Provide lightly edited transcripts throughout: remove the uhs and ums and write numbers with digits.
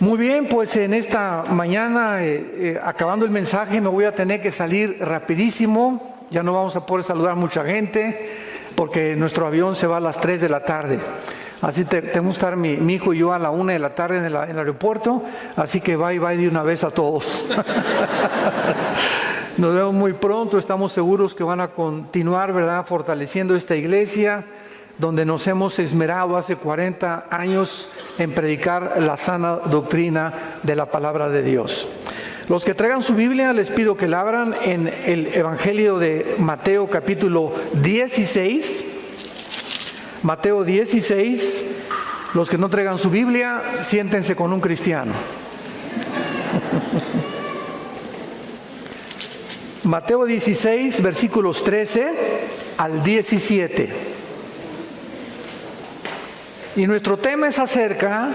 Muy bien, pues en esta mañana, acabando el mensaje, me voy a tener que salir rapidísimo. Ya no vamos a poder saludar a mucha gente porque nuestro avión se va a las 3 de la tarde. Así tenemos que estar mi hijo y yo a la 1 de la tarde en el aeropuerto. Así que bye de una vez a todos. Nos vemos muy pronto. Estamos seguros que van a continuar, ¿verdad?, fortaleciendo esta iglesia, donde nos hemos esmerado hace 40 años en predicar la sana doctrina de la palabra de Dios. Los que traigan su Biblia, les pido que la abran en el Evangelio de Mateo capítulo 16. Mateo 16. Los que no traigan su Biblia, siéntense con un cristiano. Mateo 16, versículos 13 al 17. Y nuestro tema es acerca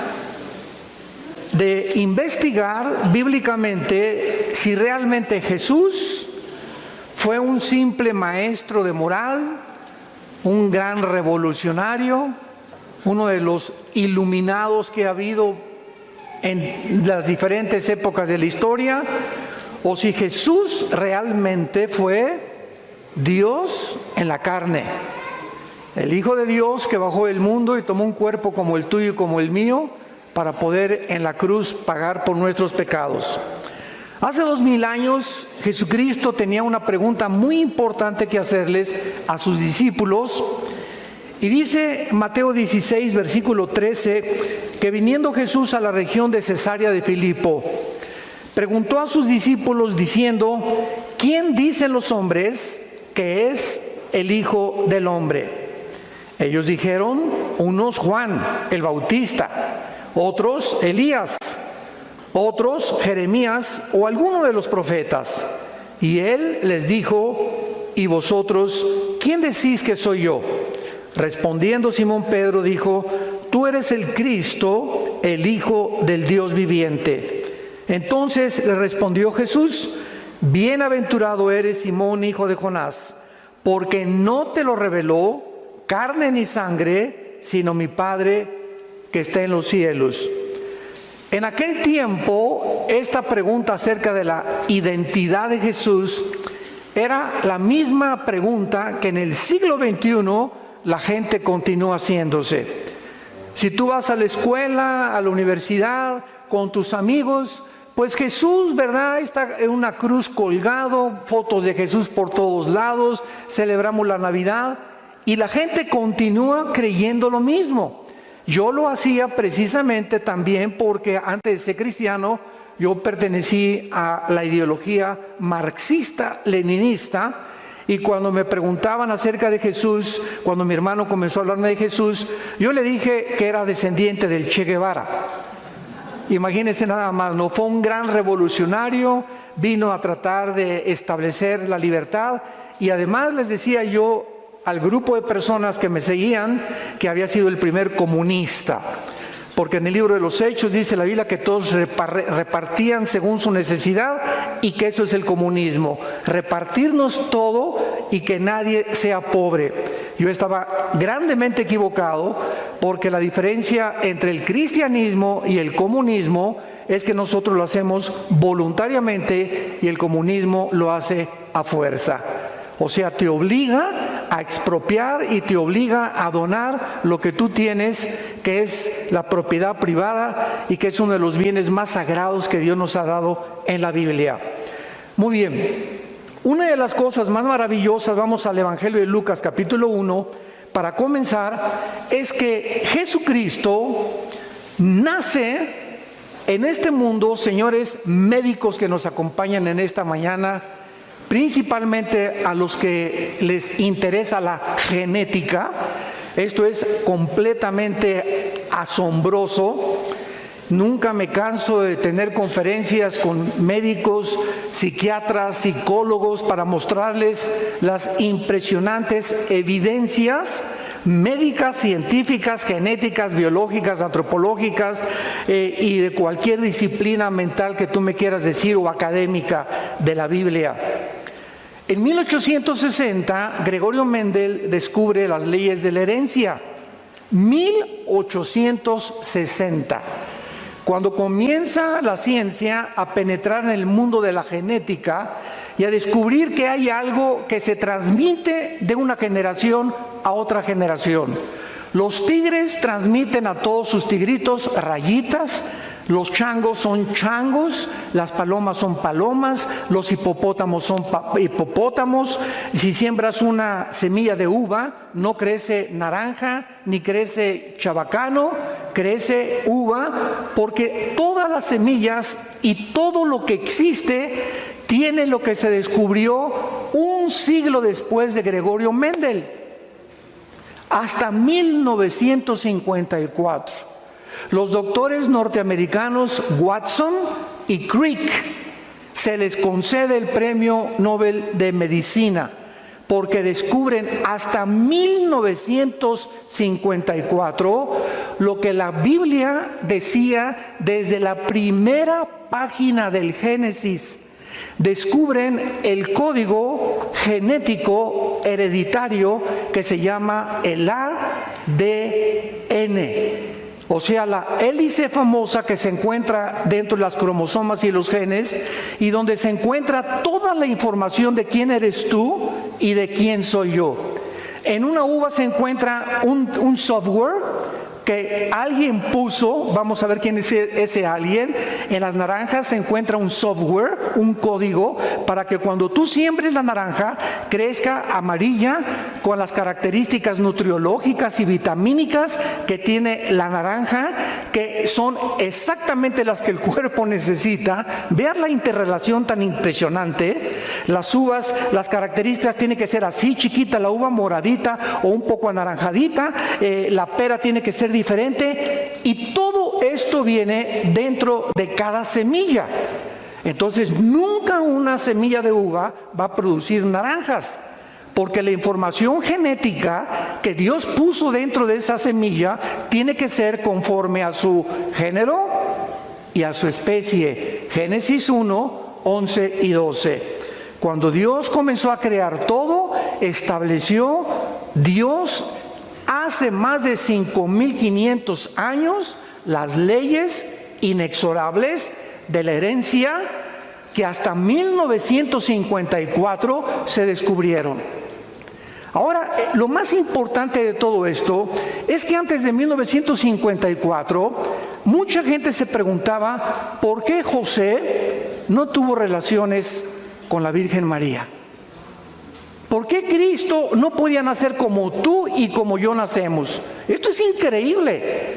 de investigar bíblicamente si realmente Jesús fue un simple maestro de moral, un gran revolucionario, uno de los iluminados que ha habido en las diferentes épocas de la historia, o si Jesús realmente fue Dios en la carne. El Hijo de Dios que bajó del mundo y tomó un cuerpo como el tuyo y como el mío para poder en la cruz pagar por nuestros pecados. Hace 2000 años Jesucristo tenía una pregunta muy importante que hacerles a sus discípulos. Y dice Mateo 16, versículo 13, que viniendo Jesús a la región de Cesarea de Filipo, preguntó a sus discípulos diciendo: ¿quién dicen los hombres que es el Hijo del Hombre? Ellos dijeron: unos Juan el Bautista, otros Elías, otros Jeremías o alguno de los profetas. Y él les dijo: ¿y vosotros quién decís que soy yo? Respondiendo Simón Pedro dijo: tú eres el Cristo, el Hijo del Dios viviente. Entonces le respondió Jesús: bienaventurado eres, Simón, hijo de Jonás, porque no te lo reveló carne ni sangre, sino mi Padre que está en los cielos. En aquel tiempo, esta pregunta acerca de la identidad de Jesús era la misma pregunta que en el siglo XXI la gente continúa haciéndose. Si tú vas a la escuela, a la universidad, con tus amigos, pues Jesús, ¿verdad?, está en una cruz colgado, fotos de Jesús por todos lados, celebramos la Navidad. Y la gente continúa creyendo lo mismo. Yo lo hacía precisamente también porque antes de ser cristiano, yo pertenecí a la ideología marxista-leninista. Y cuando me preguntaban acerca de Jesús, cuando mi hermano comenzó a hablarme de Jesús, yo le dije que era descendiente del Che Guevara. Imagínense nada más, ¿no? Fue un gran revolucionario, vino a tratar de establecer la libertad. Y además les decía yo al grupo de personas que me seguían que había sido el primer comunista, porque en el libro de los Hechos dice la Biblia que todos repartían según su necesidad, y que eso es el comunismo, repartirnos todo y que nadie sea pobre. Yo estaba grandemente equivocado, porque la diferencia entre el cristianismo y el comunismo es que nosotros lo hacemos voluntariamente y el comunismo lo hace a fuerza. O sea, te obliga a expropiar y te obliga a donar lo que tú tienes, que es la propiedad privada y que es uno de los bienes más sagrados que Dios nos ha dado en la Biblia. Muy bien, una de las cosas más maravillosas, vamos al Evangelio de Lucas capítulo 1, para comenzar, es que Jesucristo nace en este mundo. Señores médicos que nos acompañan en esta mañana, principalmente a los que les interesa la genética, esto es completamente asombroso. Nunca me canso de tener conferencias con médicos, psiquiatras, psicólogos para mostrarles las impresionantes evidencias médicas, científicas, genéticas, biológicas, antropológicas y de cualquier disciplina mental que tú me quieras decir o académica de la Biblia. En 1860, Gregorio Mendel descubre las leyes de la herencia. 1860. Cuando comienza la ciencia a penetrar en el mundo de la genética y a descubrir que hay algo que se transmite de una generación a otra generación. Los tigres transmiten a todos sus tigritos rayitas, los changos son changos, las palomas son palomas, los hipopótamos son hipopótamos. Si siembras una semilla de uva, no crece naranja ni crece chabacano, crece uva, porque todas las semillas y todo lo que existe tiene lo que se descubrió un siglo después de Gregorio Mendel, hasta 1954. Los doctores norteamericanos Watson y Crick se les concede el Premio Nobel de Medicina porque descubren hasta 1954 lo que la Biblia decía desde la primera página del Génesis. Descubren el código genético hereditario que se llama el ADN. O sea, la hélice famosa que se encuentra dentro de las cromosomas y los genes, y donde se encuentra toda la información de quién eres tú y de quién soy yo. En una uva se encuentra un software que alguien puso, vamos a ver quién es ese alguien. En las naranjas se encuentra un software, un código, para que cuando tú siembres la naranja, crezca amarilla con las características nutriológicas y vitamínicas que tiene la naranja, que son exactamente las que el cuerpo necesita. Vean la interrelación tan impresionante. Las uvas, las características tienen que ser así, chiquita, la uva moradita o un poco anaranjadita, la pera tiene que ser diferente, y todo esto viene dentro de cada semilla. Entonces nunca una semilla de uva va a producir naranjas, porque la información genética que Dios puso dentro de esa semilla tiene que ser conforme a su género y a su especie. Génesis 1, 11 y 12. Cuando Dios comenzó a crear todo, estableció Dios hace más de 5.500 años las leyes inexorables de la herencia que hasta 1954 se descubrieron. Ahora, lo más importante de todo esto es que antes de 1954, mucha gente se preguntaba por qué José no tuvo relaciones con la Virgen María. ¿Por qué Cristo no podía nacer como tú y como yo nacemos? Esto es increíble,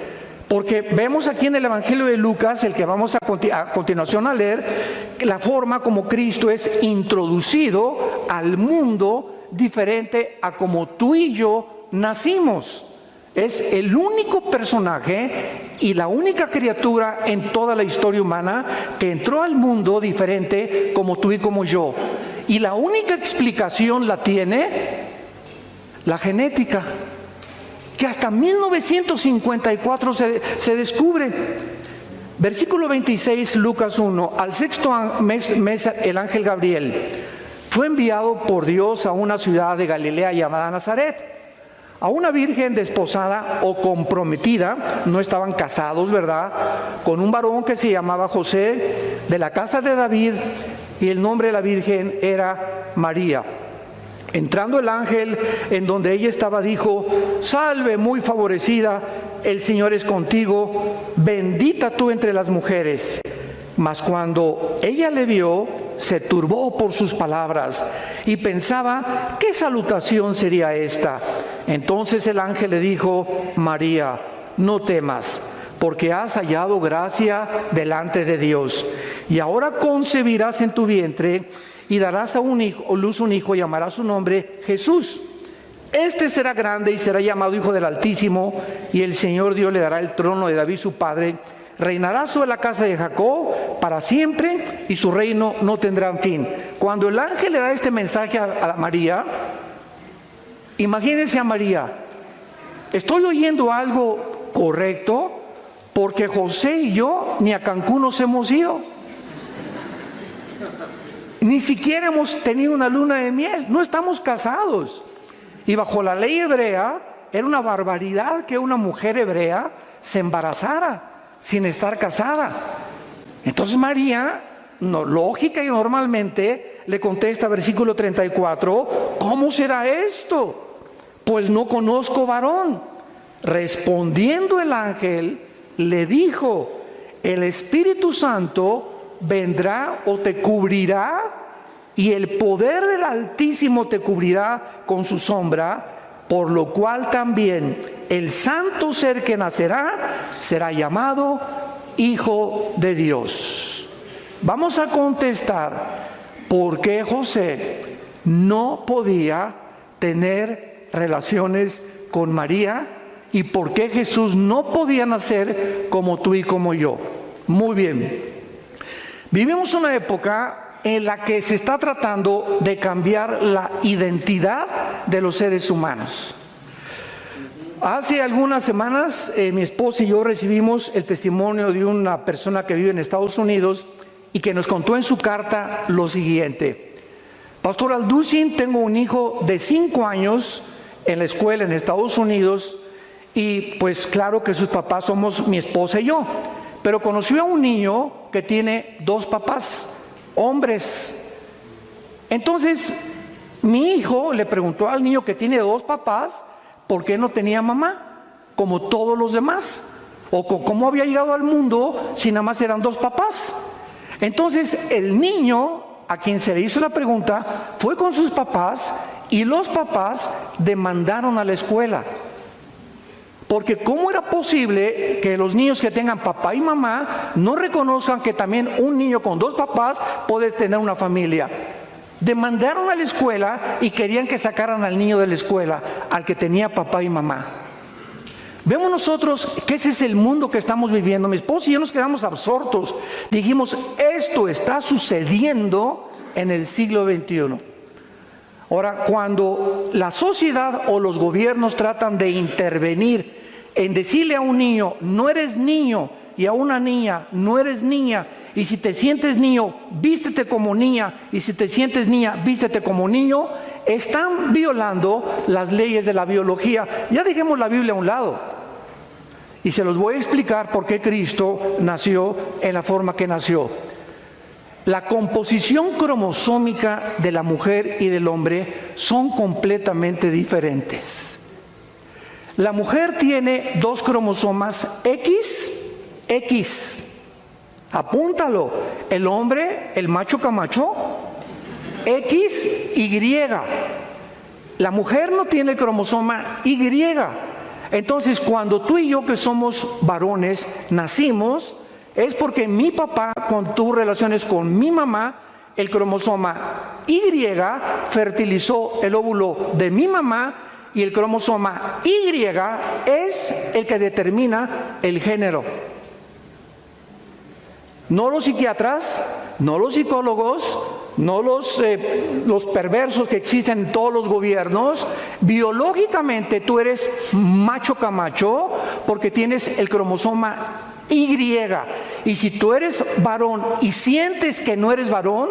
porque vemos aquí en el Evangelio de Lucas, el que vamos a continuación a leer, la forma como Cristo es introducido al mundo diferente a como tú y yo nacimos. Es el único personaje y la única criatura en toda la historia humana que entró al mundo diferente como tú y como yo. Y la única explicación la tiene la genética, que hasta 1954 se descubre. Versículo 26, Lucas 1. Al sexto mes el ángel Gabriel fue enviado por Dios a una ciudad de Galilea llamada Nazaret, a una virgen desposada o comprometida, no estaban casados, ¿verdad?, con un varón que se llamaba José, de la casa de David, y el nombre de la virgen era María. Entrando el ángel en donde ella estaba, dijo: salve, muy favorecida, el Señor es contigo, bendita tú entre las mujeres. Mas cuando ella le vio, se turbó por sus palabras y pensaba: ¿qué salutación sería esta? Entonces el ángel le dijo: María, no temas, porque has hallado gracia delante de Dios. Y ahora concebirás en tu vientre y darás a luz un hijo, y llamarás su nombre Jesús. Este será grande y será llamado Hijo del Altísimo, y el Señor Dios le dará el trono de David su padre. Reinará sobre la casa de Jacob para siempre, y su reino no tendrá fin. Cuando el ángel le da este mensaje a María, imagínense a María: ¿estoy oyendo algo correcto? Porque José y yo ni a Cancún nos hemos ido. Ni siquiera hemos tenido una luna de miel, no estamos casados. Y bajo la ley hebrea era una barbaridad que una mujer hebrea se embarazara. sin estar casada. Entonces María, no, lógica y normalmente, le contesta, versículo 34, ¿cómo será esto? Pues no conozco varón. Respondiendo el ángel, le dijo, el Espíritu Santo vendrá o te cubrirá, y el poder del Altísimo te cubrirá con su sombra, por lo cual también el santo ser que nacerá será llamado Hijo de Dios. Vamos a contestar por qué José no podía tener relaciones con María y por qué Jesús no podía nacer como tú y como yo. Muy bien. Vivimos una época en la que se está tratando de cambiar la identidad de los seres humanos. Hace algunas semanas mi esposa y yo recibimos el testimonio de una persona que vive en Estados Unidos y que nos contó en su carta lo siguiente: Pastor Alducin, tengo un hijo de 5 años en la escuela en Estados Unidos y pues claro que sus papás somos mi esposa y yo, pero conoció a un niño que tiene 2 papás, hombres. Entonces mi hijo le preguntó al niño que tiene 2 papás por qué no tenía mamá como todos los demás, o cómo había llegado al mundo si nada más eran 2 papás. Entonces el niño a quien se le hizo la pregunta fue con sus papás y los papás demandaron a la escuela, porque ¿cómo era posible que los niños que tengan papá y mamá no reconozcan que también un niño con 2 papás puede tener una familia? Demandaron a la escuela y querían que sacaran al niño de la escuela, al que tenía papá y mamá. Vemos nosotros que ese es el mundo que estamos viviendo. Mi esposa y yo nos quedamos absortos. Dijimos, esto está sucediendo en el siglo XXI. Ahora, cuando la sociedad o los gobiernos tratan de intervenir en decirle a un niño, no eres niño, y a una niña, no eres niña, y si te sientes niño, vístete como niña, y si te sientes niña, vístete como niño, están violando las leyes de la biología. Ya dejemos la Biblia a un lado, y se los voy a explicar por qué Cristo nació en la forma que nació. La composición cromosómica de la mujer y del hombre son completamente diferentes. La mujer tiene 2 cromosomas X, apúntalo. El hombre, el macho camacho, XY. La mujer no tiene el cromosoma Y. Entonces, cuando tú y yo, que somos varones, nacimos, es porque mi papá, cuando tuvo relaciones con mi mamá, el cromosoma Y fertilizó el óvulo de mi mamá, y el cromosoma Y es el que determina el género. No los psiquiatras, no los psicólogos, no los perversos que existen en todos los gobiernos. Biológicamente tú eres macho camacho porque tienes el cromosoma Y. Y si tú eres varón y sientes que no eres varón,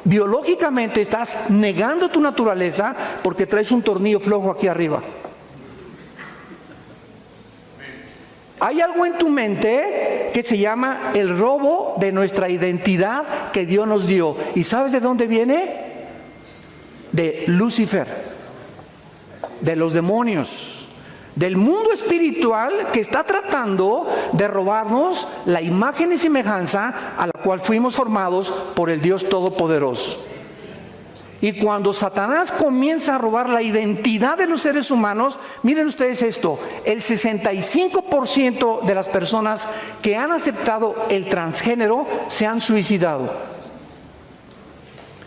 biológicamente estás negando tu naturaleza porque traes un tornillo flojo aquí arriba. Hay algo en tu mente que se llama el robo de nuestra identidad que Dios nos dio. ¿Y sabes de dónde viene? De Lucifer, de los demonios, del mundo espiritual que está tratando de robarnos la imagen y semejanza a la cual fuimos formados por el Dios Todopoderoso. Y cuando Satanás comienza a robar la identidad de los seres humanos, miren ustedes esto, el 65% de las personas que han aceptado el transgénero se han suicidado.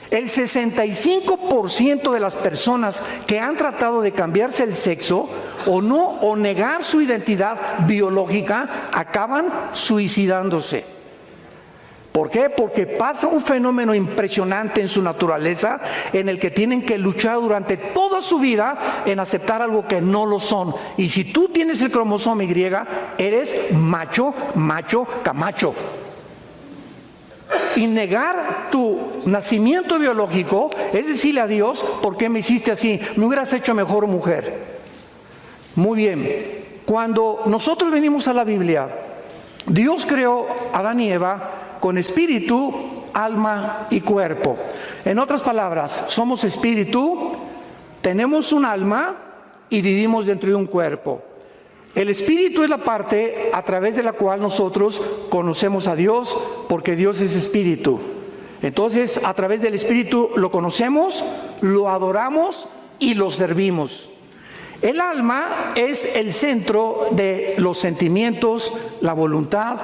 El 65% de las personas que han tratado de cambiarse el sexo o negar su identidad biológica acaban suicidándose. ¿Por qué? Porque pasa un fenómeno impresionante en su naturaleza en el que tienen que luchar durante toda su vida en aceptar algo que no lo son. Y si tú tienes el cromosoma Y, eres macho, camacho. Y negar tu nacimiento biológico es decirle a Dios, ¿por qué me hiciste así? Me hubieras hecho mejor mujer. Muy bien, cuando nosotros venimos a la Biblia Dios creó a Adán y Eva con espíritu, alma y cuerpo. En otras palabras, somos espíritu, tenemos un alma y vivimos dentro de un cuerpo. El espíritu es la parte a través de la cual nosotros conocemos a Dios, porque Dios es espíritu. Entonces, a través del espíritu lo conocemos, lo adoramos y lo servimos. El alma es el centro de los sentimientos, la voluntad,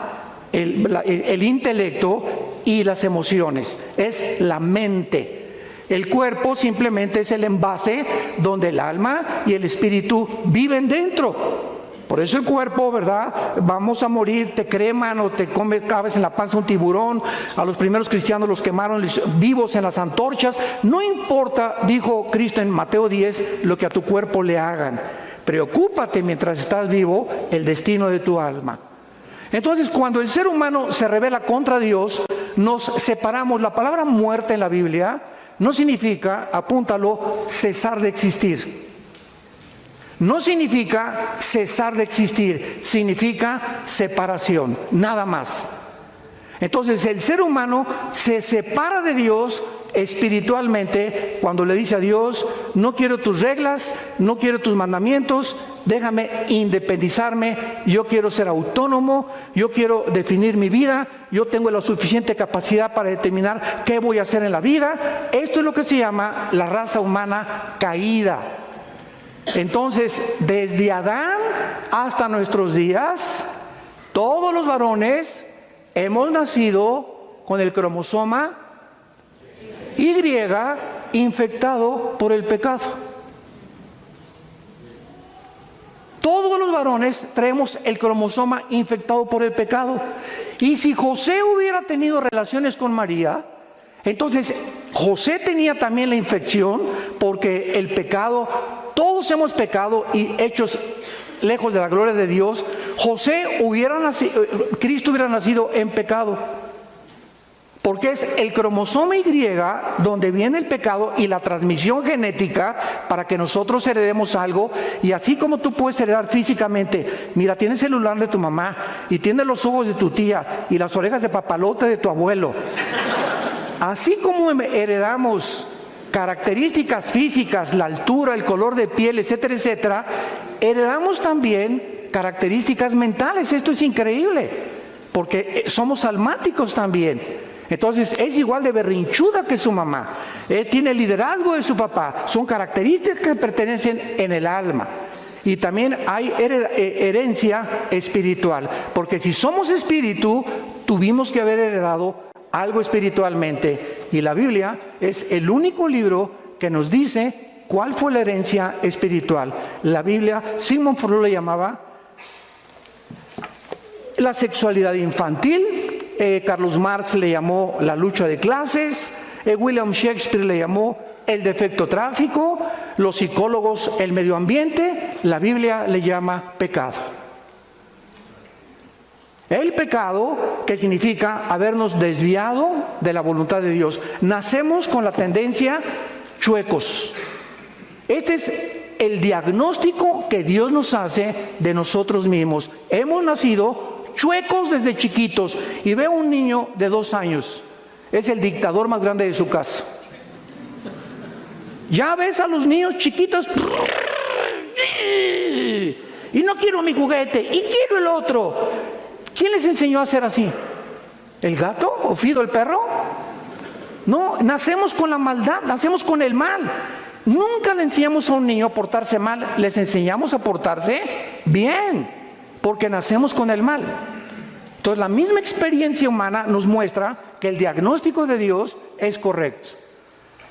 el intelecto y las emociones. Es la mente. El cuerpo simplemente es el envase donde el alma y el espíritu viven dentro. Por eso el cuerpo, ¿verdad? Vamos a morir, te creman o te cabes en la panza un tiburón. A los primeros cristianos los quemaron vivos en las antorchas. No importa, dijo Cristo en Mateo 10, lo que a tu cuerpo le hagan. Preocúpate mientras estás vivo el destino de tu alma. Entonces, cuando el ser humano se rebela contra Dios, nos separamos. La palabra muerte en la Biblia no significa, apúntalo, cesar de existir. No significa cesar de existir, significa separación, nada más. Entonces el ser humano se separa de Dios espiritualmente cuando le dice a Dios: no quiero tus reglas, no quiero tus mandamientos, déjame independizarme, yo quiero ser autónomo, yo quiero definir mi vida, yo tengo la suficiente capacidad para determinar qué voy a hacer en la vida. Esto es lo que se llama la raza humana caída. Entonces, desde Adán hasta nuestros días, todos los varones hemos nacido con el cromosoma Y infectado por el pecado. Todos los varones traemos el cromosoma infectado por el pecado. Y si José hubiera tenido relaciones con María, entonces José tenía también la infección, porque el pecado, todos hemos pecado y hechos lejos de la gloria de Dios. Cristo hubiera nacido en pecado, porque es el cromosoma Y donde viene el pecado y la transmisión genética para que nosotros heredemos algo. Y así como tú puedes heredar físicamente, mira, tienes el celular de tu mamá y tienes los ojos de tu tía y las orejas de papalote de tu abuelo. Así como heredamos características físicas, la altura, el color de piel, etcétera, etcétera, heredamos también características mentales. Esto es increíble, porque somos almáticos también. Entonces es igual de berrinchuda que su mamá, tiene el liderazgo de su papá. Son características que pertenecen en el alma. Y también hay herencia espiritual, porque si somos espíritu, tuvimos que haber heredado algo espiritualmente. Y la Biblia es el único libro que nos dice cuál fue la herencia espiritual. La Biblia, Sigmund Freud le llamaba la sexualidad infantil, Carlos Marx le llamó la lucha de clases, William Shakespeare le llamó el defecto tráfico, los psicólogos el medio ambiente, la Biblia le llama pecado. El pecado, que significa habernos desviado de la voluntad de Dios. Nacemos con la tendencia chuecos. Este es el diagnóstico que Dios nos hace de nosotros mismos. Hemos nacido chuecos desde chiquitos. Y veo un niño de 2 años, es el dictador más grande de su casa. Ya ves a los niños chiquitos, y no quiero mi juguete, y quiero el otro. ¿Quién les enseñó a hacer así? ¿El gato o Fido el perro? No, nacemos con la maldad, nacemos con el mal. Nunca le enseñamos a un niño a portarse mal, les enseñamos a portarse bien, porque nacemos con el mal. Entonces la misma experiencia humana nos muestra que el diagnóstico de Dios es correcto.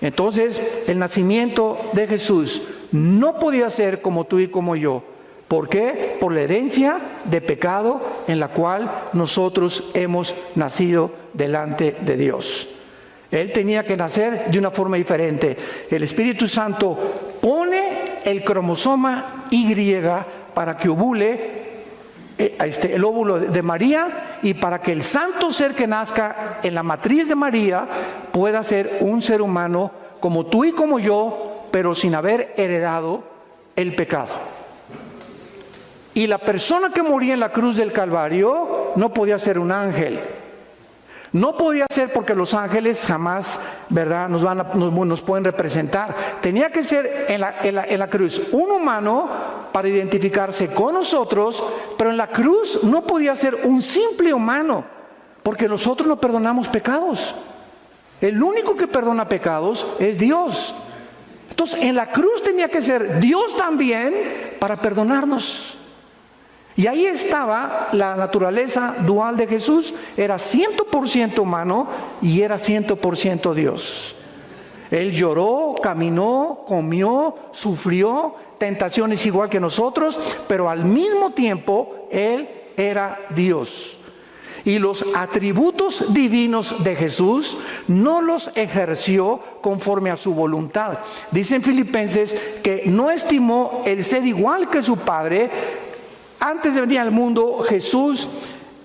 Entonces el nacimiento de Jesús no podía ser como tú y como yo. ¿Por qué? Por la herencia de pecado en la cual nosotros hemos nacido delante de Dios. Él tenía que nacer de una forma diferente. El Espíritu Santo pone el cromosoma Y para que ovule el óvulo de María, y para que el santo ser que nazca en la matriz de María pueda ser un ser humano como tú y como yo, pero sin haber heredado el pecado. Y la persona que moría en la cruz del Calvario no podía ser un ángel. No podía ser porque los ángeles jamás, ¿verdad?, nos pueden representar. Tenía que ser en la cruz un humano para identificarse con nosotros, pero en la cruz no podía ser un simple humano, porque nosotros no perdonamos pecados. El único que perdona pecados es Dios. Entonces, en la cruz tenía que ser Dios también para perdonarnos. Y ahí estaba la naturaleza dual de Jesús. Era 100% humano y era 100% Dios. Él lloró, caminó, comió, sufrió tentaciones igual que nosotros, pero al mismo tiempo Él era Dios. Y los atributos divinos de Jesús no los ejerció conforme a su voluntad. Dice en Filipenses que no estimó el ser igual que su Padre. Antes de venir al mundo, Jesús,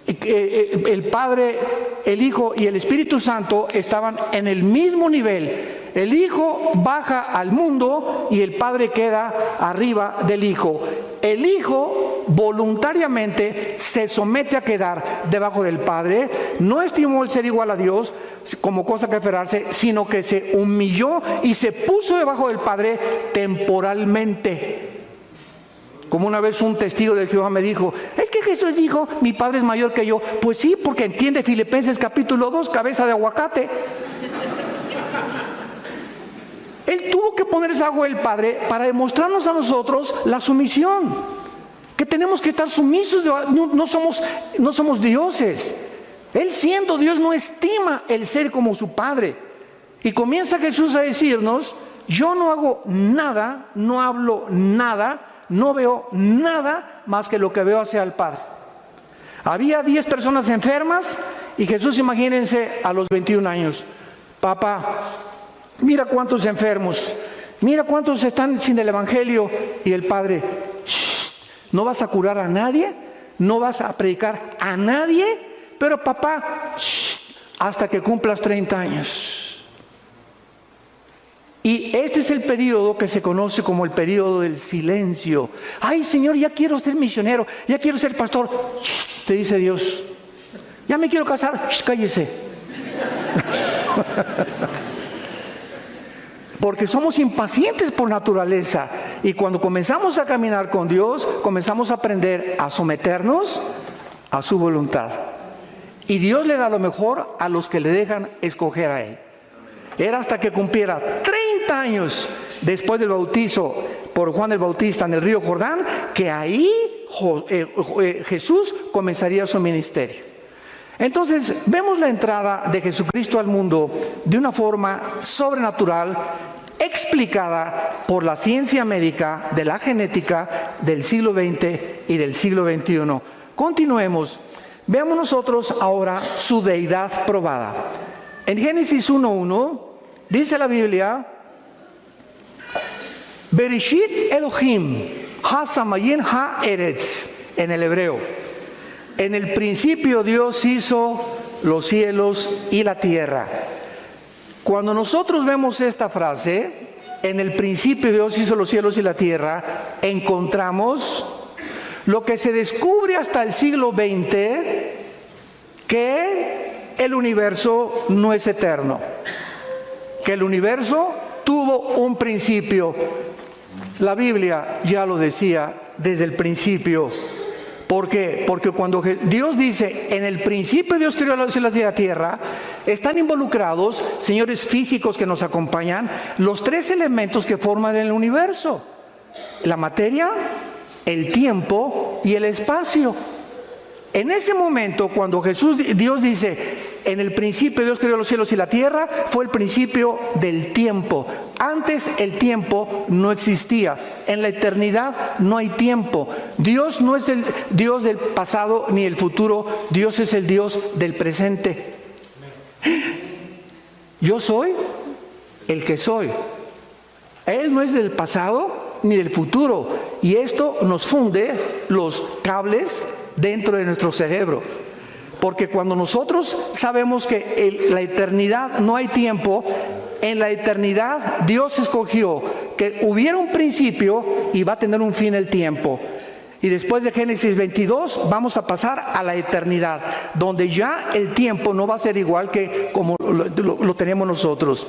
el Padre, el Hijo y el Espíritu Santo estaban en el mismo nivel. El Hijo baja al mundo y el Padre queda arriba del Hijo. El Hijo voluntariamente se somete a quedar debajo del Padre. No estimó el ser igual a Dios como cosa que aferrarse, sino que se humilló y se puso debajo del Padre temporalmente. Como una vez un testigo de Jehová me dijo, es que Jesús dijo, mi Padre es mayor que yo. Pues sí, porque entiende Filipenses capítulo 2, cabeza de aguacate. Él tuvo que ponerse debajo del Padre para demostrarnos a nosotros la sumisión. Que tenemos que estar sumisos, no somos dioses. Él siendo Dios no estima el ser como su Padre. Y comienza Jesús a decirnos, yo no hago nada, no hablo nada, no veo nada más que lo que veo hacia el Padre. Había 10 personas enfermas y Jesús, imagínense, a los 21 años. Papá, mira cuántos enfermos, mira cuántos están sin el Evangelio. Y el Padre, no vas a curar a nadie, no vas a predicar a nadie, pero papá, hasta que cumplas 30 años. Y este es el periodo que se conoce como el periodo del silencio. Ay, Señor, ya quiero ser misionero, ya quiero ser pastor. Te dice Dios, ya me quiero casar, cállese. Porque somos impacientes por naturaleza. Y cuando comenzamos a caminar con Dios, comenzamos a aprender a someternos a su voluntad. Y Dios le da lo mejor a los que le dejan escoger a Él. Era hasta que cumpliera 30 años después del bautizo por Juan el Bautista en el río Jordán, que ahí Jesús comenzaría su ministerio. Entonces, vemos la entrada de Jesucristo al mundo de una forma sobrenatural, explicada por la ciencia médica, de la genética del siglo XX y del siglo XXI. Continuemos. Veamos nosotros ahora su deidad probada. En Génesis 1:1 dice la Biblia, Bereshit Elohim ha-samayin ha-eretz, en el hebreo. En el principio Dios hizo los cielos y la tierra. Cuando nosotros vemos esta frase, en el principio Dios hizo los cielos y la tierra, encontramos lo que se descubre hasta el siglo XX, que el universo no es eterno, que el universo tuvo un principio. La Biblia ya lo decía desde el principio. ¿Por qué? Porque cuando Dios dice, en el principio Dios creó los cielos y la tierra, están involucrados, señores físicos que nos acompañan, los 3 elementos que forman el universo: la materia, el tiempo y el espacio. En ese momento, cuando Dios dice, en el principio Dios creó los cielos y la tierra, fue el principio del tiempo. Antes el tiempo no existía. En la eternidad no hay tiempo. Dios no es el Dios del pasado ni el futuro. Dios es el Dios del presente. Yo soy el que soy. Él no es del pasado ni del futuro. Y esto nos funde los cables dentro de nuestro cerebro. Porque cuando nosotros sabemos que en la eternidad no hay tiempo, en la eternidad Dios escogió que hubiera un principio y va a tener un fin el tiempo. Y después de Génesis 22 vamos a pasar a la eternidad, donde ya el tiempo no va a ser igual que como lo tenemos nosotros.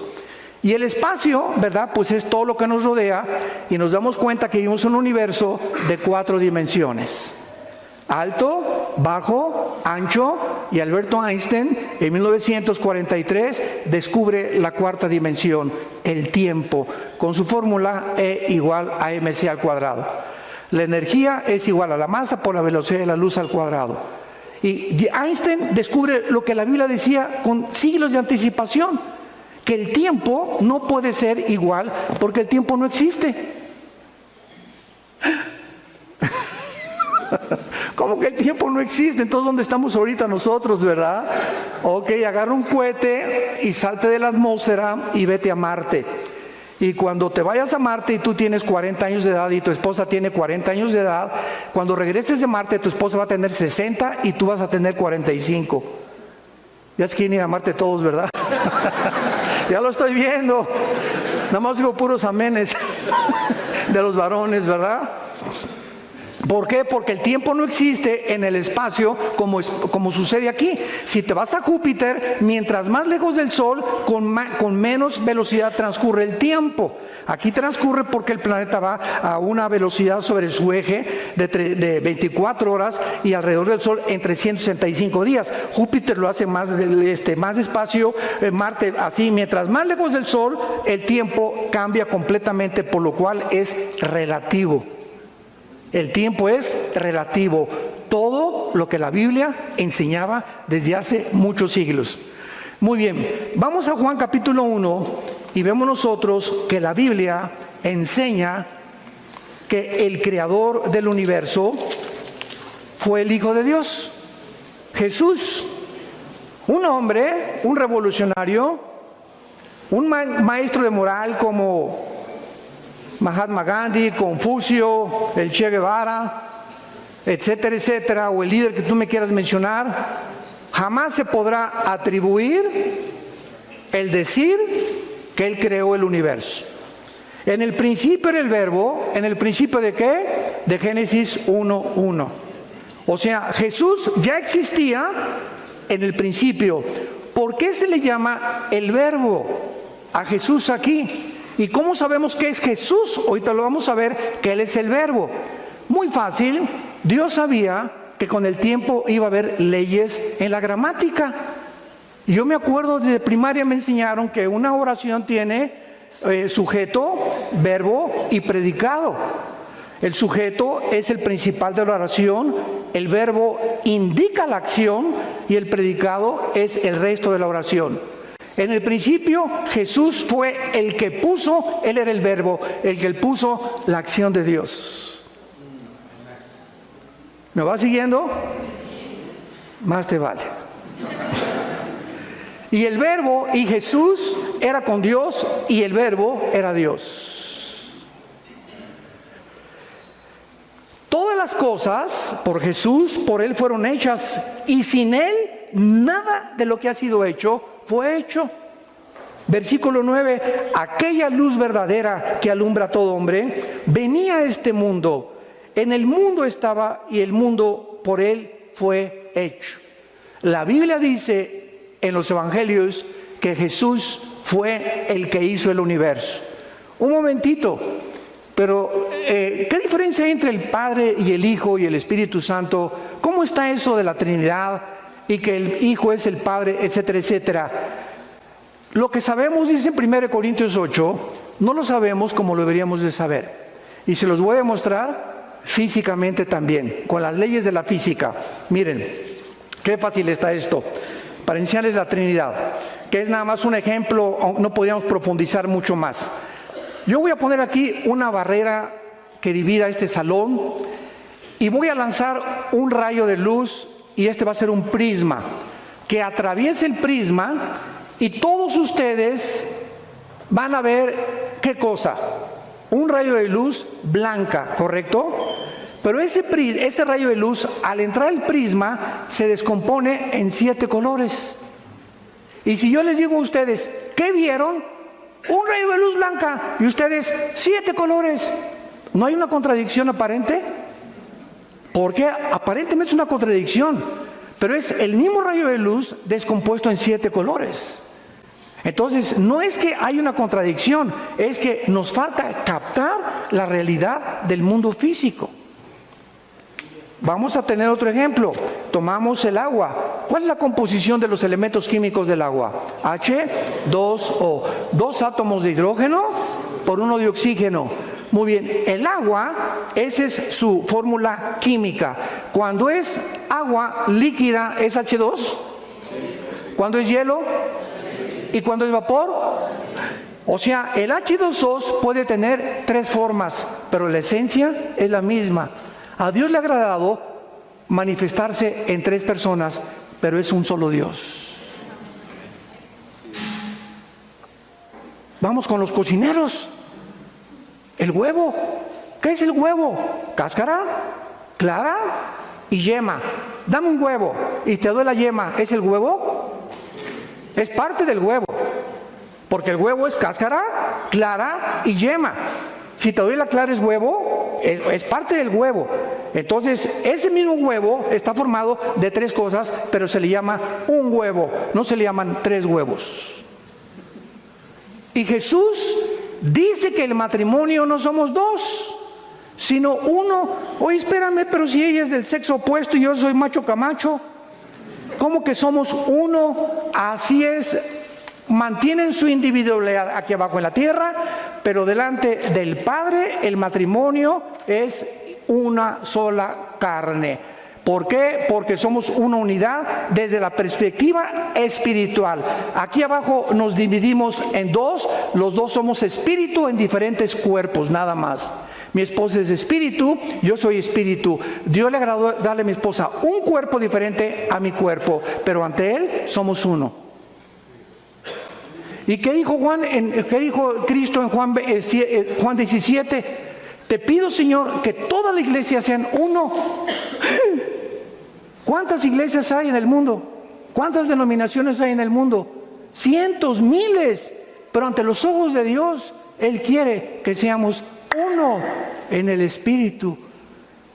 Y el espacio, ¿verdad? Pues es todo lo que nos rodea, y nos damos cuenta que vivimos en un universo de 4 dimensiones: alto, bajo, ancho. Y Alberto Einstein en 1943 descubre la 4ª dimensión, el tiempo, con su fórmula E igual a mc al cuadrado. La energía es igual a la masa por la velocidad de la luz al cuadrado. Y Einstein descubre lo que la Biblia decía con siglos de anticipación, que el tiempo no puede ser igual porque el tiempo no existe. ¿Cómo que el tiempo no existe? Entonces, ¿dónde estamos ahorita nosotros, verdad? Ok, agarra un cohete y salte de la atmósfera y vete a Marte. Y cuando te vayas a Marte y tú tienes 40 años de edad y tu esposa tiene 40 años de edad, cuando regreses de Marte tu esposa va a tener 60 y tú vas a tener 45. Ya se quieren ir a Marte todos, ¿verdad? Ya lo estoy viendo. Nada más digo puros amenes de los varones, ¿verdad? ¿Por qué? Porque el tiempo no existe en el espacio como sucede aquí. Si te vas a Júpiter, mientras más lejos del Sol, con menos velocidad transcurre el tiempo. Aquí transcurre porque el planeta va a una velocidad sobre su eje de 24 horas y alrededor del Sol en 365 días. Júpiter lo hace más despacio, Marte así. Mientras más lejos del Sol, el tiempo cambia completamente, por lo cual es relativo. El tiempo es relativo. Todo lo que la Biblia enseñaba desde hace muchos siglos. Muy bien, vamos a Juan capítulo 1 y vemos nosotros que la Biblia enseña que el creador del universo fue el Hijo de Dios, Jesús, un hombre, un revolucionario, un maestro de moral como Mahatma Gandhi, Confucio, el Che Guevara, etcétera, etcétera, o el líder que tú me quieras mencionar. Jamás se podrá atribuir el decir que Él creó el universo. En el principio era el verbo. ¿En el principio de qué? De Génesis 1:1. O sea, Jesús ya existía en el principio. ¿Por qué se le llama el verbo a Jesús aquí? ¿Y cómo sabemos que es Jesús? Ahorita lo vamos a ver, que Él es el verbo. Muy fácil. Dios sabía que con el tiempo iba a haber leyes en la gramática. Y yo me acuerdo, desde primaria me enseñaron que una oración tiene sujeto, verbo y predicado. El sujeto es el principal de la oración, el verbo indica la acción y el predicado es el resto de la oración. En el principio Jesús fue el que puso, Él era el verbo, el que puso la acción de Dios. ¿Me va siguiendo? Más te vale. Y el verbo y Jesús era con Dios y el verbo era Dios. Todas las cosas por Jesús, por Él fueron hechas, y sin Él nada de lo que ha sido hecho fue hecho. Versículo 9, aquella luz verdadera que alumbra a todo hombre, venía a este mundo. En el mundo estaba y el mundo por Él fue hecho. La Biblia dice en los evangelios que Jesús fue el que hizo el universo. Un momentito, pero ¿qué diferencia hay entre el Padre y el Hijo y el Espíritu Santo? ¿Cómo está eso de la Trinidad y que el Hijo es el Padre, etcétera, etcétera? Lo que sabemos, dice en 1 Corintios 8, no lo sabemos como lo deberíamos de saber. Y se los voy a mostrar físicamente también, con las leyes de la física. Miren, qué fácil está esto, para enseñarles la Trinidad, que es nada más un ejemplo, no podríamos profundizar mucho más. Yo voy a poner aquí una barrera que divida este salón y voy a lanzar un rayo de luz, y este va a ser un prisma, que atraviese el prisma y todos ustedes van a ver, ¿qué cosa? Un rayo de luz blanca, ¿correcto? Pero ese rayo de luz, al entrar el prisma, se descompone en 7 colores. Y si yo les digo a ustedes, ¿qué vieron? Un rayo de luz blanca. Y ustedes, 7 colores. ¿No hay una contradicción aparente? Porque aparentemente es una contradicción, pero es el mismo rayo de luz descompuesto en 7 colores. Entonces, no es que hay una contradicción, es que nos falta captar la realidad del mundo físico. Vamos a tener otro ejemplo. Tomamos el agua. ¿Cuál es la composición de los elementos químicos del agua? H2O. 2 átomos de hidrógeno por 1 de oxígeno. Muy bien, el agua, esa es su fórmula química. Cuando es agua líquida, ¿es H2? Cuando es hielo y cuando es vapor. O sea, el H2O puede tener 3 formas, pero la esencia es la misma. A Dios le ha agradado manifestarse en 3 personas, pero es un solo Dios. Vamos con los cocineros. El huevo. ¿Qué es el huevo? Cáscara, clara y yema. Dame un huevo y te doy la yema. ¿Es el huevo? Es parte del huevo. Porque el huevo es cáscara, clara y yema. Si te doy la clara es huevo, es parte del huevo. Entonces, ese mismo huevo está formado de 3 cosas, pero se le llama un huevo, no se le llaman 3 huevos. Y Jesús dice que el matrimonio no somos 2, sino 1. Oye, espérame, pero si ella es del sexo opuesto y yo soy macho camacho, ¿cómo que somos 1? Así es. Mantienen su individualidad aquí abajo en la tierra, pero delante del Padre el matrimonio es una sola carne. ¿Por qué? Porque somos una unidad desde la perspectiva espiritual. Aquí abajo nos dividimos en 2, los 2 somos espíritu en diferentes cuerpos, nada más. Mi esposa es espíritu, yo soy espíritu. Dios le agradó darle a mi esposa un cuerpo diferente a mi cuerpo, pero ante Él somos uno. ¿Y qué dijo qué dijo Cristo en Juan 17? Te pido, Señor, que toda la iglesia sean uno. ¿Cuántas iglesias hay en el mundo? ¿Cuántas denominaciones hay en el mundo? Cientos, miles. Pero ante los ojos de Dios, Él quiere que seamos uno en el Espíritu.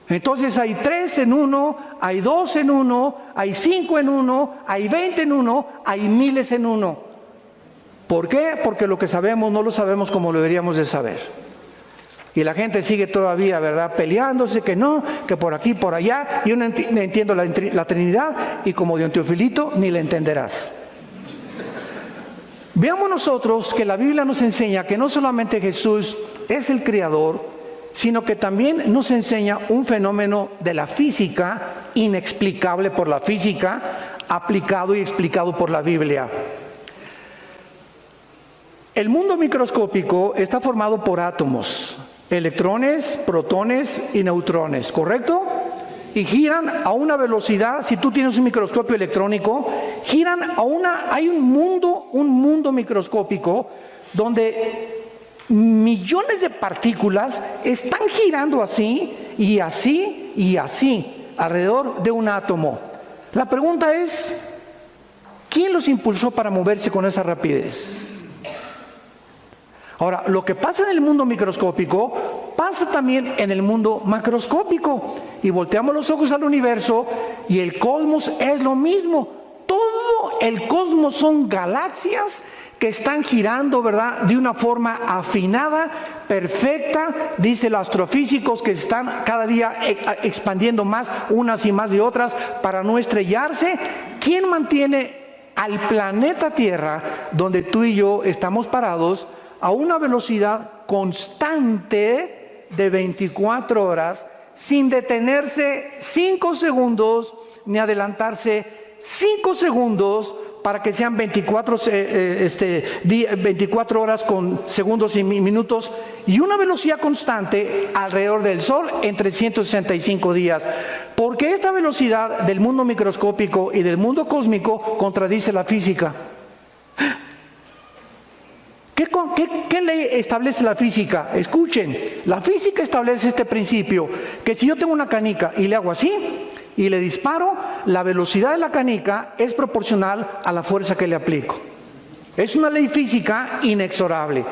Entonces hay 3 en 1, hay 2 en 1, hay 5 en 1, hay 20 en 1, hay miles en 1. ¿Por qué? Porque lo que sabemos no lo sabemos como lo deberíamos de saber. Y la gente sigue todavía, ¿verdad?, peleándose, que no, que por aquí, por allá. Yo no entiendo la Trinidad y como de un Teofilito ni la entenderás. Veamos nosotros que la Biblia nos enseña que no solamente Jesús es el Creador, sino que también nos enseña un fenómeno de la física, inexplicable por la física, aplicado y explicado por la Biblia. El mundo microscópico está formado por átomos, electrones, protones y neutrones, ¿correcto? Y giran a una velocidad, si tú tienes un microscopio electrónico, giran hay un mundo microscópico donde millones de partículas están girando así y así y así alrededor de un átomo. La pregunta es, ¿quién los impulsó para moverse con esa rapidez? Ahora, lo que pasa en el mundo microscópico pasa también en el mundo macroscópico. Y volteamos los ojos al universo y el cosmos es lo mismo. Todo el cosmos son galaxias que están girando, ¿verdad?, de una forma afinada, perfecta. Dicen los astrofísicos que están cada día expandiendo más unas y más de otras para no estrellarse. ¿Quién mantiene al planeta Tierra, donde tú y yo estamos parados, a una velocidad constante de 24 horas, sin detenerse 5 segundos, ni adelantarse 5 segundos, para que sean 24 horas con segundos y minutos, y una velocidad constante alrededor del Sol en 365 días? Porque esta velocidad del mundo microscópico y del mundo cósmico contradice la física. ¿Qué ley establece la física? Escuchen, la física establece este principio, que si yo tengo una canica y le hago así y le disparo, la velocidad de la canica es proporcional a la fuerza que le aplico. Es una ley física inexorable.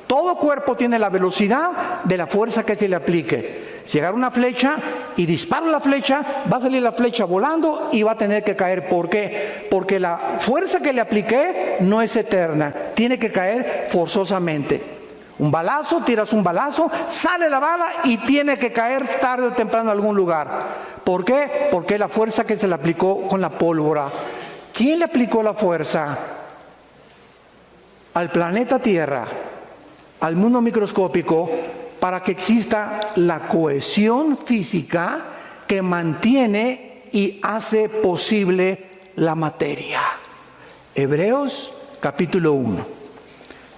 Todo cuerpo tiene la velocidad de la fuerza que se le aplique. Si agarro una flecha y disparo la flecha, va a salir la flecha volando y va a tener que caer. ¿Por qué? Porque la fuerza que le apliqué no es eterna, tiene que caer forzosamente. Un balazo, tiras un balazo, sale la bala y tiene que caer tarde o temprano en algún lugar. ¿Por qué? Porque la fuerza que se le aplicó con la pólvora. ¿Quién le aplicó la fuerza? Al planeta Tierra, al mundo microscópico, para que exista la cohesión física que mantiene y hace posible la materia. Hebreos capítulo 1,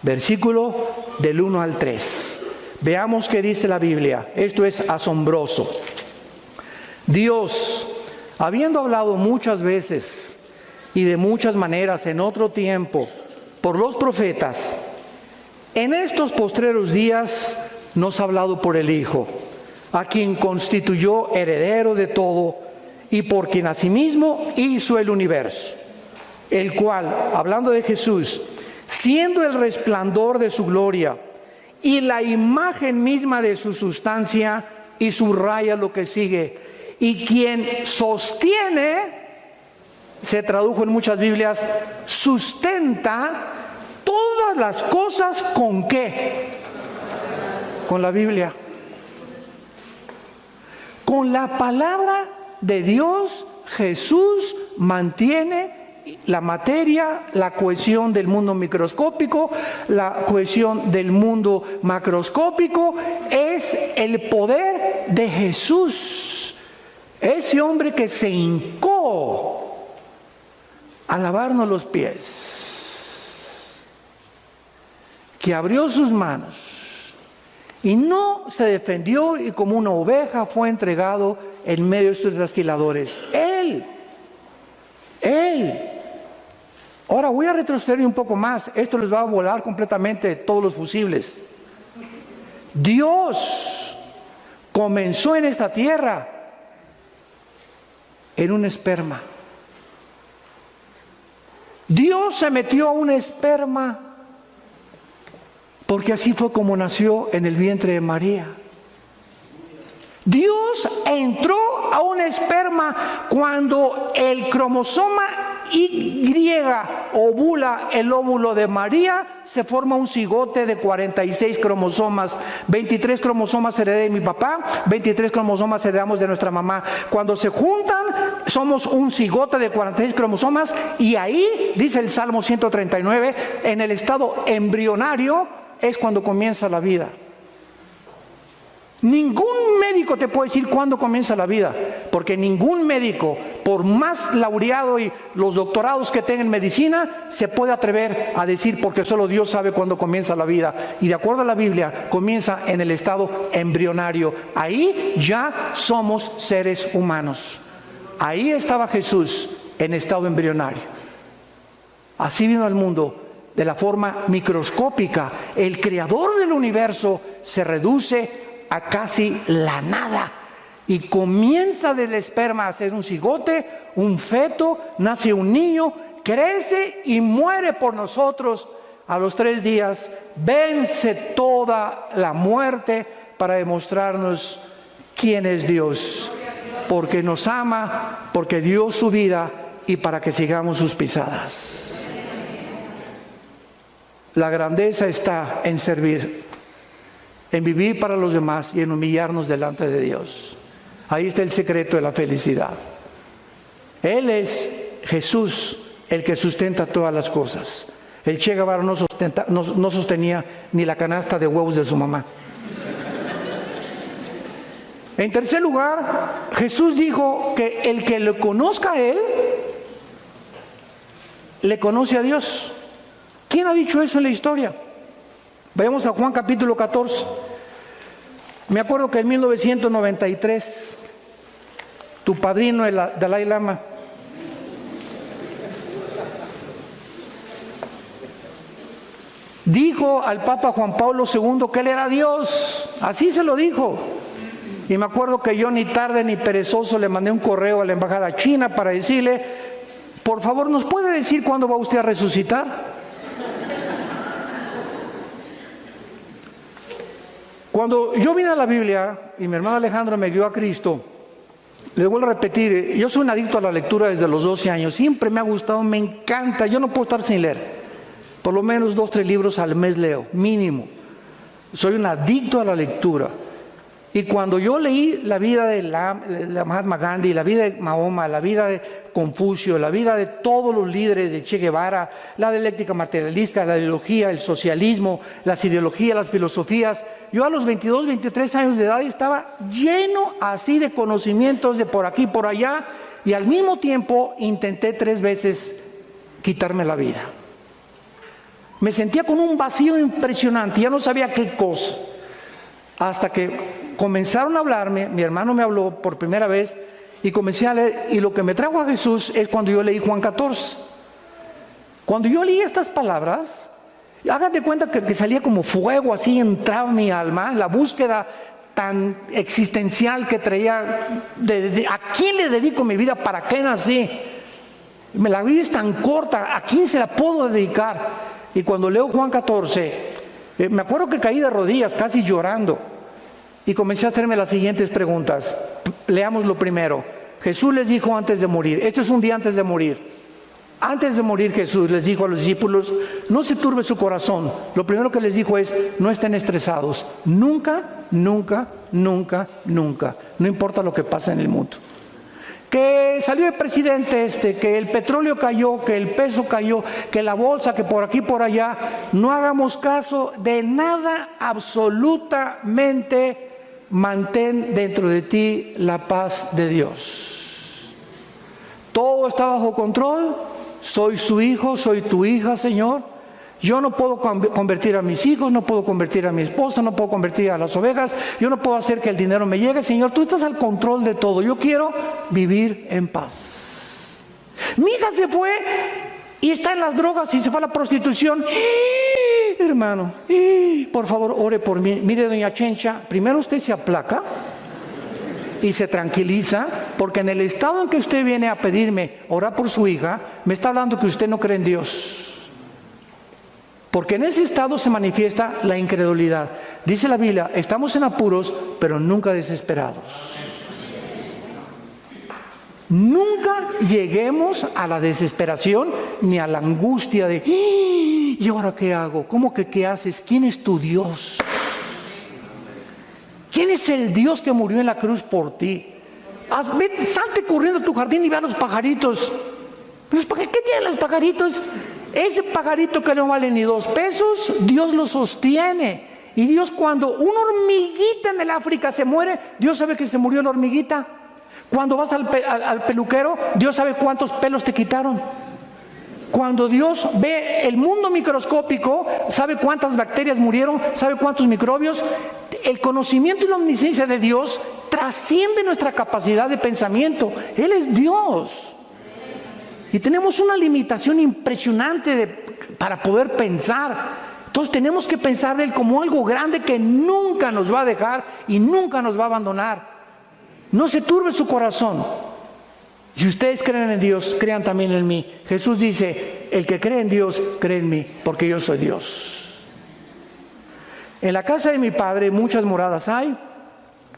versículo del 1 al 3. Veamos qué dice la Biblia. Esto es asombroso. Dios, habiendo hablado muchas veces y de muchas maneras en otro tiempo por los profetas, en estos postreros días nos ha hablado por el Hijo, a quien constituyó heredero de todo y por quien asimismo hizo el universo, el cual, hablando de Jesús, siendo el resplandor de su gloria y la imagen misma de su sustancia, y subraya lo que sigue, y quien sostiene, se tradujo en muchas Biblias, sustenta todas las cosas. ¿Con qué? Con la Biblia. Con la palabra de Dios, Jesús mantiene la materia, la cohesión del mundo microscópico, la cohesión del mundo macroscópico. Es el poder de Jesús, ese hombre que se hincó a lavarnos los pies, que abrió sus manos y no se defendió y como una oveja fue entregado en medio de estos trasquiladores. Él. Ahora voy a retroceder un poco más. Esto les va a volar completamente todos los fusibles. Dios comenzó en esta tierra en un esperma. Dios se metió a un esperma porque así fue como nació en el vientre de María. Dios entró a un esperma cuando el cromosoma Y ovula el óvulo de María, se forma un cigote de 46 cromosomas. 23 cromosomas heredé de mi papá, 23 cromosomas heredamos de nuestra mamá. Cuando se juntan, somos un cigote de 46 cromosomas, y ahí, dice el Salmo 139, en el estado embrionario es cuando comienza la vida. Ningún médico te puede decir cuándo comienza la vida, porque ningún médico, por más laureado y los doctorados que tenga en medicina, se puede atrever a decir, porque solo Dios sabe cuándo comienza la vida. Y de acuerdo a la Biblia, comienza en el estado embrionario. Ahí ya somos seres humanos. Ahí estaba Jesús en estado embrionario. Así vino al mundo de la forma microscópica. El creador del universo se reduce a casi la nada y comienza del esperma a ser un cigote, un feto, nace un niño, crece y muere por nosotros. A los 3 días vence toda la muerte para demostrarnos quién es Dios, porque nos ama, porque dio su vida y para que sigamos sus pisadas. La grandeza está en servir, en vivir para los demás y en humillarnos delante de Dios. Ahí está el secreto de la felicidad. Él es Jesús el que sustenta todas las cosas. El Che Guevara no sostenía ni la canasta de huevos de su mamá. En tercer lugar, Jesús dijo que el que le conozca a Él, le conoce a Dios. ¿Quién ha dicho eso en la historia? Vayamos a Juan capítulo 14. Me acuerdo que en 1993, tu padrino, el Dalai Lama, dijo al Papa Juan Pablo II que él era Dios. Así se lo dijo. Y me acuerdo que yo, ni tarde ni perezoso, le mandé un correo a la embajada china para decirle: por favor, ¿nos puede decir cuándo va usted a resucitar? Cuando yo vine a la Biblia y mi hermano Alejandro me guió a Cristo, Les vuelvo a repetir, yo soy un adicto a la lectura desde los 12 años. Siempre me ha gustado, me encanta. Yo no puedo estar sin leer. Por lo menos 2, 3 libros al mes leo, mínimo. Soy un adicto a la lectura. Y cuando yo leí la vida de la Mahatma Gandhi, la vida de Mahoma, la vida de Confucio, la vida de todos los líderes de Che Guevara, la dialéctica materialista, la ideología, el socialismo, las ideologías, las filosofías, yo a los 22, 23 años de edad estaba lleno así de conocimientos de por aquí, por allá, y al mismo tiempo intenté 3 veces quitarme la vida. Me sentía con un vacío impresionante, ya no sabía qué cosa. Hasta que comenzaron a hablarme, mi hermano me habló por primera vez y comencé a leer, y lo que me trajo a Jesús es cuando yo leí Juan 14. Cuando yo leí estas palabras, hagan de cuenta que salía como fuego, así entraba en mi alma, la búsqueda tan existencial que traía, ¿a quién le dedico mi vida? ¿Para qué nací? La vida es tan corta, ¿a quién se la puedo dedicar? Y cuando leo Juan 14, me acuerdo que caí de rodillas, casi llorando, y comencé a hacerme las siguientes preguntas. Leamos lo primero. Jesús les dijo antes de morir, esto es un día antes de morir. Antes de morir Jesús les dijo a los discípulos, no se turbe su corazón. Lo primero que les dijo es, no estén estresados. Nunca, nunca, nunca, nunca. No importa lo que pasa en el mundo. Que salió el presidente que el petróleo cayó, que el peso cayó, que la bolsa, que por aquí, por allá. No hagamos caso de nada, absolutamente. Mantén dentro de ti la paz de Dios. Todo está bajo control. Soy su hijo, soy tu hija, Señor. Yo no puedo convertir a mis hijos, no puedo convertir a mi esposa, no puedo convertir a las ovejas, yo no puedo hacer que el dinero me llegue. Señor, tú estás al control de todo. Yo quiero vivir en paz. Mi hija se fue y está en las drogas y se fue a la prostitución. Hermano, por favor, ore por mí. Mire, doña Chencha, primero usted se aplaca y se tranquiliza, porque en el estado en que usted viene a pedirme orar por su hija, me está hablando que usted no cree en Dios. Porque en ese estado se manifiesta la incredulidad. Dice la Biblia, estamos en apuros, pero nunca desesperados. Nunca lleguemos a la desesperación ni a la angustia de ¿y ahora qué hago? ¿Cómo que qué haces? ¿Quién es tu Dios? ¿Quién es el Dios que murió en la cruz por ti? Salte corriendo a tu jardín y ve a los pajaritos. ¿Qué tienen los pajaritos? Ese pajarito que no vale ni 2 pesos, Dios lo sostiene. Y Dios, cuando una hormiguita en el África se muere, Dios sabe que se murió la hormiguita. Cuando vas al peluquero, Dios sabe cuántos pelos te quitaron. Cuando Dios ve el mundo microscópico, sabe cuántas bacterias murieron, sabe cuántos microbios. El conocimiento y la omnisciencia de Dios trasciende nuestra capacidad de pensamiento. Él es Dios. Y tenemos una limitación impresionante para poder pensar. Entonces tenemos que pensar de Él como algo grande que nunca nos va a dejar y nunca nos va a abandonar. No se turbe su corazón. Si ustedes creen en Dios, crean también en mí. Jesús dice, el que cree en Dios, cree en mí, porque yo soy Dios. En la casa de mi Padre muchas moradas hay,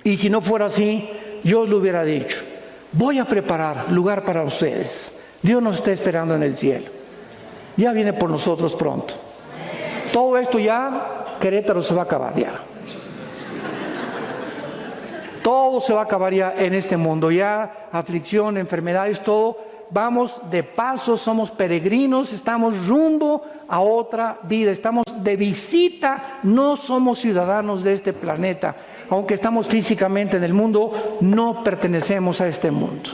y si no fuera así, yo os lo hubiera dicho. Voy a preparar lugar para ustedes. Dios nos está esperando en el cielo. Ya viene por nosotros pronto. Todo esto ya, Querétaro se va a acabar ya. Todo se va a acabar ya en este mundo. Ya aflicción, enfermedades, todo. Vamos de paso, somos peregrinos, estamos rumbo a otra vida. Estamos de visita, no somos ciudadanos de este planeta. Aunque estamos físicamente en el mundo, no pertenecemos a este mundo.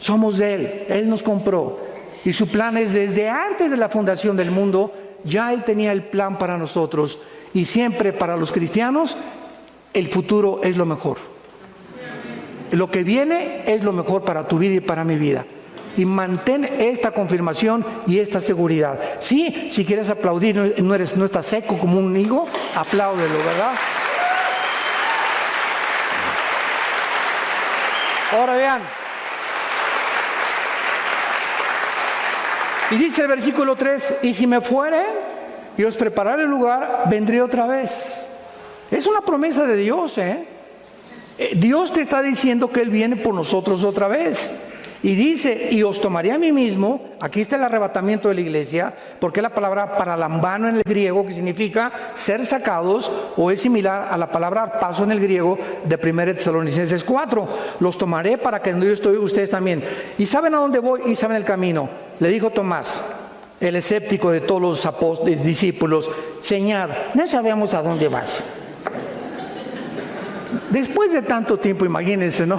Somos de Él, Él nos compró. Y su plan es desde antes de la fundación del mundo, ya Él tenía el plan para nosotros. Y siempre para los cristianos, el futuro es lo mejor. Lo que viene es lo mejor para tu vida y para mi vida. Y mantén esta confirmación y esta seguridad. Sí, si quieres aplaudir, no estás seco como un higo, apláudelo, ¿verdad? Ahora vean. Y dice el versículo 3, y si me fuere y os prepararé el lugar, vendré otra vez. Es una promesa de Dios, Dios te está diciendo que Él viene por nosotros otra vez. Y dice, y os tomaré a mí mismo. Aquí está el arrebatamiento de la iglesia, porque es la palabra paralambano en el griego, que significa ser sacados, o es similar a la palabra paso en el griego de 1 Tesalonicenses 4. Los tomaré para que donde yo estoy, ustedes también. ¿Y saben a dónde voy? Y saben el camino. Le dijo Tomás, el escéptico de todos los apóstoles, discípulos: Señor, no sabemos a dónde vas. Después de tanto tiempo, imagínense, ¿no?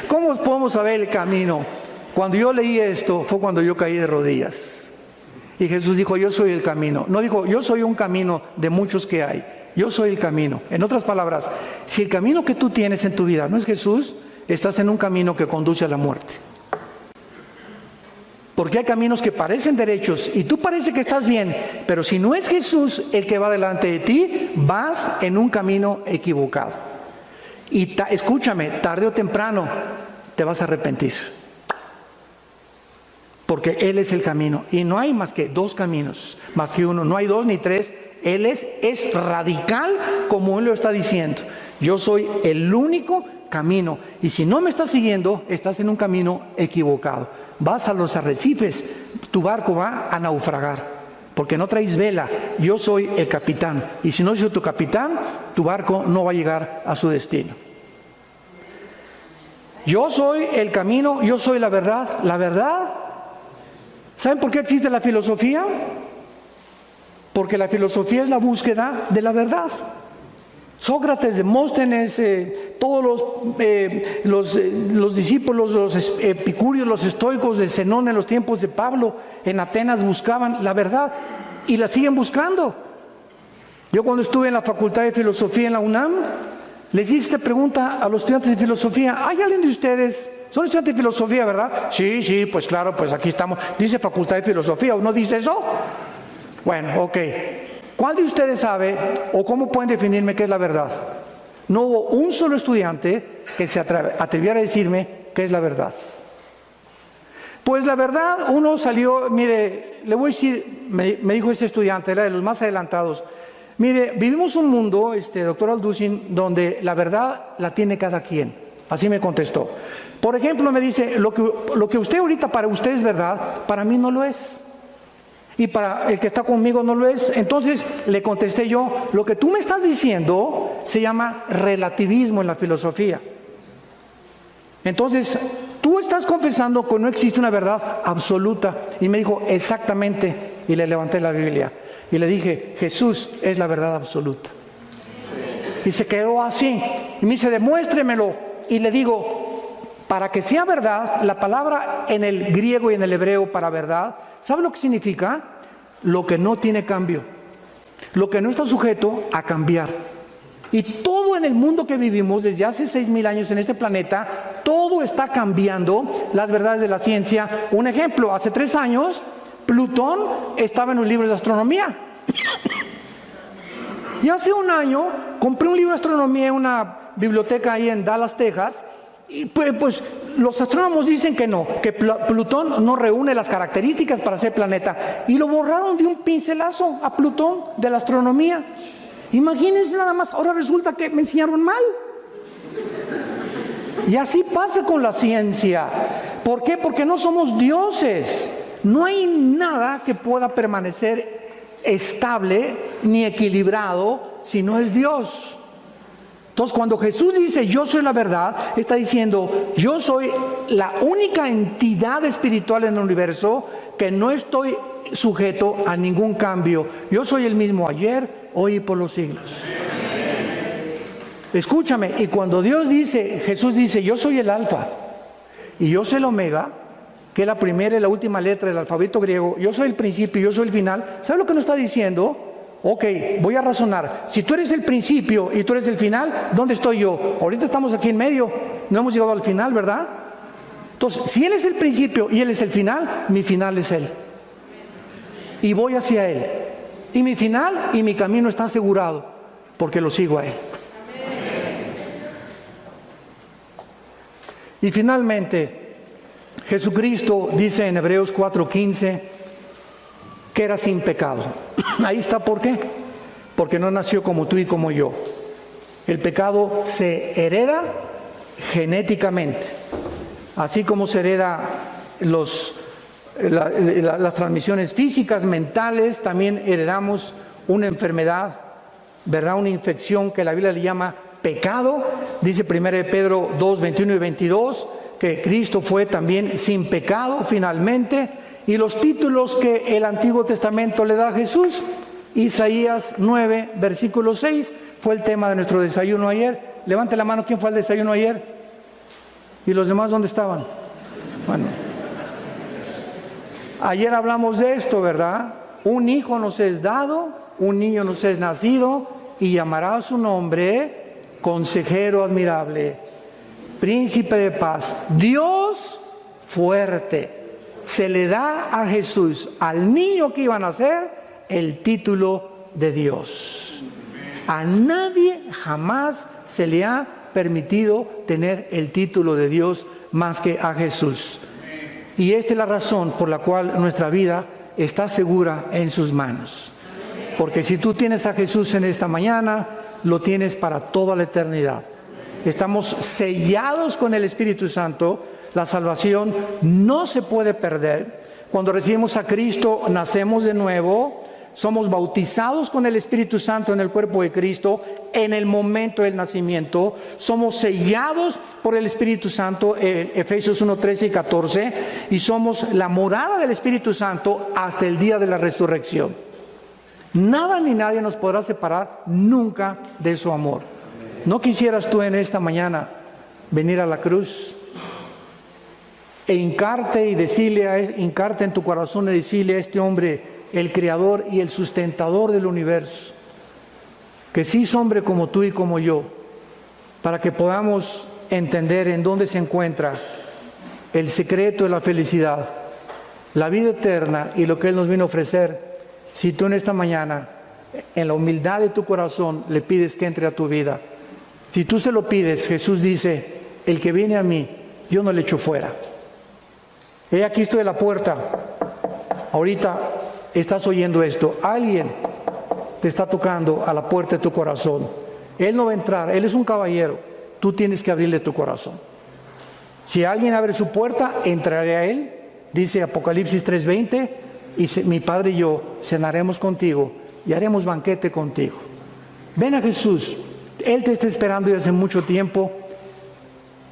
¿Cómo podemos saber el camino? Cuando yo leí esto, fue cuando yo caí de rodillas. Y Jesús dijo, yo soy el camino. No dijo, yo soy un camino de muchos que hay. Yo soy el camino. En otras palabras, si el camino que tú tienes en tu vida no es Jesús, estás en un camino que conduce a la muerte. Porque hay caminos que parecen derechos y tú parece que estás bien, pero si no es Jesús el que va delante de ti, vas en un camino equivocado. Y escúchame, tarde o temprano te vas a arrepentir. Porque Él es el camino. Y no hay más que dos caminos, más que uno. No hay dos ni tres. Él es radical como Él lo está diciendo. Yo soy el único camino. Y si no me estás siguiendo, estás en un camino equivocado. Vas a los arrecifes, tu barco va a naufragar. Porque no traes vela. Yo soy el capitán. Y si no soy tu capitán, tu barco no va a llegar a su destino. Yo soy el camino, yo soy la verdad. La verdad. ¿Saben por qué existe la filosofía? Porque la filosofía es la búsqueda de la verdad. Sócrates, Demóstenes, todos los discípulos, los epicúreos, los estoicos de Zenón en los tiempos de Pablo, en Atenas buscaban la verdad y la siguen buscando. Yo cuando estuve en la Facultad de Filosofía en la UNAM, les hice esta pregunta a los estudiantes de filosofía. ¿Hay alguien de ustedes? ¿Son estudiantes de filosofía, verdad? Sí, pues claro, pues aquí estamos. Dice Facultad de Filosofía, ¿o no dice eso? Bueno, ok. ¿Cuál de ustedes sabe o cómo pueden definirme qué es la verdad? No hubo un solo estudiante que se atreviera a decirme qué es la verdad. Pues la verdad, uno salió, mire, le voy a decir, me dijo este estudiante, era de los más adelantados. Mire, vivimos un mundo, doctor Alducin, donde la verdad la tiene cada quien. Así me contestó. Por ejemplo, me dice, lo que usted ahorita para usted es verdad, para mí no lo es. Y para el que está conmigo no lo es. Entonces le contesté yo, lo que tú me estás diciendo se llama relativismo en la filosofía. Entonces, tú estás confesando que no existe una verdad absoluta. Y me dijo, exactamente. Y le levanté la Biblia. Y le dije, Jesús es la verdad absoluta. Y se quedó así. Y me dice, demuéstremelo. Y le digo, para que sea verdad, la palabra en el griego y en el hebreo para verdad, ¿sabe lo que significa? Lo que no tiene cambio. Lo que no está sujeto a cambiar. Y todo en el mundo que vivimos desde hace 6,000 años en este planeta, todo está cambiando las verdades de la ciencia. Un ejemplo, hace 3 años, Plutón estaba en los libros de astronomía. Y hace 1 año compré un libro de astronomía en una biblioteca ahí en Dallas, Texas, y pues los astrónomos dicen que no, que Plutón no reúne las características para ser planeta, y lo borraron de un pincelazo a Plutón de la astronomía. Imagínense nada más, ahora resulta que me enseñaron mal. Y así pasa con la ciencia. ¿Por qué? Porque no somos dioses. No hay nada que pueda permanecer estable ni equilibrado si no es Dios. Entonces, cuando Jesús dice, yo soy la verdad, está diciendo, yo soy la única entidad espiritual en el universo que no estoy sujeto a ningún cambio. Yo soy el mismo ayer, hoy y por los siglos. Escúchame, y cuando Dios dice, Jesús dice, yo soy el alfa y yo soy el omega, que es la primera y la última letra del alfabeto griego, yo soy el principio y yo soy el final, ¿sabe lo que nos está diciendo? Ok, voy a razonar. Si tú eres el principio y tú eres el final, ¿dónde estoy yo? Ahorita estamos aquí en medio, no hemos llegado al final, ¿verdad? Entonces, si Él es el principio y Él es el final, mi final es Él. Y voy hacia Él. Y mi final y mi camino está asegurado, porque lo sigo a Él. Y finalmente, Jesucristo dice en Hebreos 4:15 que era sin pecado. Ahí está, ¿por qué? Porque no nació como tú y como yo. El pecado se hereda genéticamente. Así como se hereda las transmisiones físicas, mentales, también heredamos una enfermedad, ¿verdad? Una infección que la Biblia le llama pecado. Dice 1 Pedro 2, 21 y 22, que Cristo fue también sin pecado finalmente. Y los títulos que el Antiguo Testamento le da a Jesús, Isaías 9, versículo 6, fue el tema de nuestro desayuno ayer. Levante la mano, ¿quién fue al desayuno ayer? ¿Y los demás dónde estaban? Bueno, ayer hablamos de esto, ¿verdad? Un hijo nos es dado, un niño nos es nacido, y llamará su nombre Consejero admirable, Príncipe de paz, Dios fuerte. Se le da a Jesús, al niño que iba a nacer, el título de Dios. A nadie jamás se le ha permitido tener el título de Dios más que a Jesús. Y esta es la razón por la cual nuestra vida está segura en sus manos. Porque si tú tienes a Jesús en esta mañana, lo tienes para toda la eternidad. Estamos sellados con el Espíritu Santo. La salvación no se puede perder. Cuando recibimos a Cristo, nacemos de nuevo. Somos bautizados con el Espíritu Santo en el cuerpo de Cristo en el momento del nacimiento. Somos sellados por el Espíritu Santo, Efesios 1, 13 y 14, y somos la morada del Espíritu Santo hasta el día de la resurrección. Nada ni nadie nos podrá separar nunca de su amor. ¿No quisieras tú en esta mañana venir a la cruz e hincarte en tu corazón y decirle a este hombre, el creador y el sustentador del universo, que sí es hombre como tú y como yo, para que podamos entender en dónde se encuentra el secreto de la felicidad, la vida eterna y lo que Él nos vino a ofrecer? Si tú en esta mañana, en la humildad de tu corazón, le pides que entre a tu vida, si tú se lo pides, Jesús dice, el que viene a mí, yo no le echo fuera. He aquí estoy a la puerta. Ahorita estás oyendo esto, alguien te está tocando a la puerta de tu corazón. Él no va a entrar, Él es un caballero, tú tienes que abrirle tu corazón. Si alguien abre su puerta, entraré a Él, dice Apocalipsis 3:20, y mi Padre y yo cenaremos contigo y haremos banquete contigo. Ven a Jesús, Él te está esperando desde hace mucho tiempo.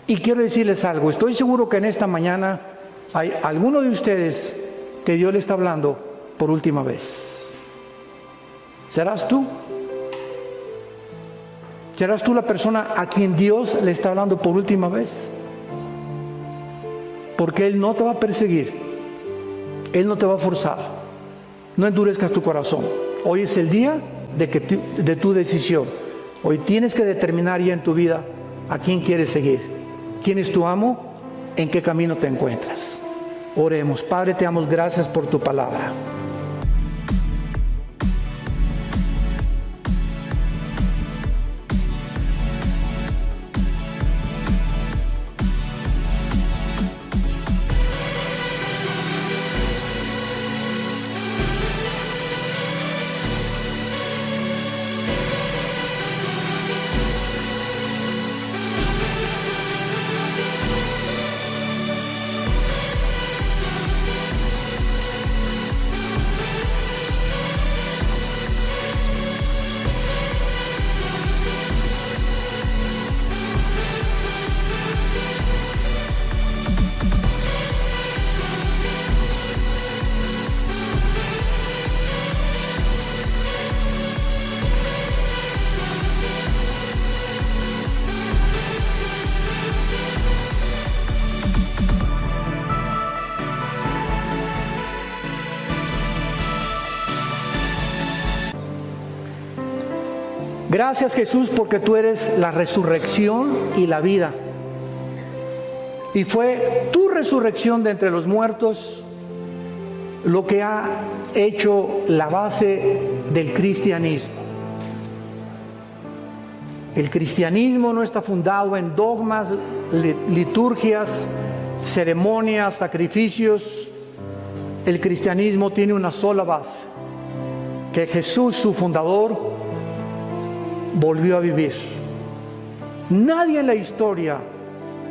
Y quiero decirles algo, estoy seguro que en esta mañana hay alguno de ustedes que Dios le está hablando por última vez. ¿Serás tú? ¿Serás tú la persona a quien Dios le está hablando por última vez? Porque Él no te va a perseguir, Él no te va a forzar. No endurezcas tu corazón. Hoy es el día de tu decisión. Hoy tienes que determinar ya en tu vida a quién quieres seguir. ¿Quién es tu amo? ¿En qué camino te encuentras? Oremos. Padre, te damos gracias por tu palabra. Gracias, Jesús, porque tú eres la resurrección y la vida. Y fue tu resurrección de entre los muertos lo que ha hecho la base del cristianismo. El cristianismo no está fundado en dogmas, liturgias, ceremonias, sacrificios. El cristianismo tiene una sola base, que Jesús, su fundador, volvió a vivir. Nadie en la historia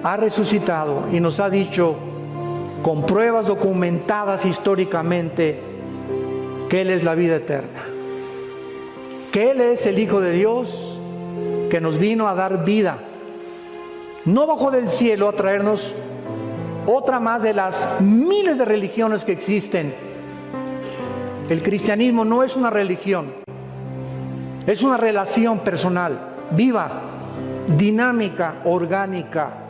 ha resucitado y nos ha dicho con pruebas documentadas históricamente que Él es la vida eterna, que Él es el Hijo de Dios que nos vino a dar vida, no bajó del cielo a traernos otra más de las miles de religiones que existen. El cristianismo no es una religión, es una relación personal, viva, dinámica, orgánica,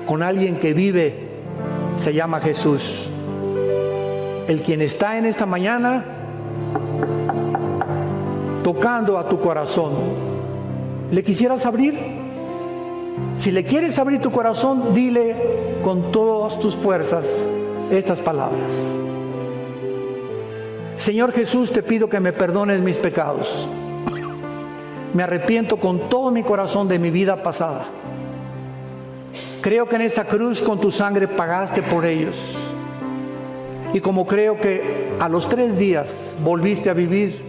con alguien que vive, se llama Jesús. El quien está en esta mañana tocando a tu corazón. ¿Le quisieras abrir? Si le quieres abrir tu corazón, dile con todas tus fuerzas estas palabras. Señor Jesús, te pido que me perdones mis pecados. Me arrepiento con todo mi corazón de mi vida pasada. Creo que en esa cruz con tu sangre pagaste por ellos. Y como creo que a los 3 días volviste a vivir,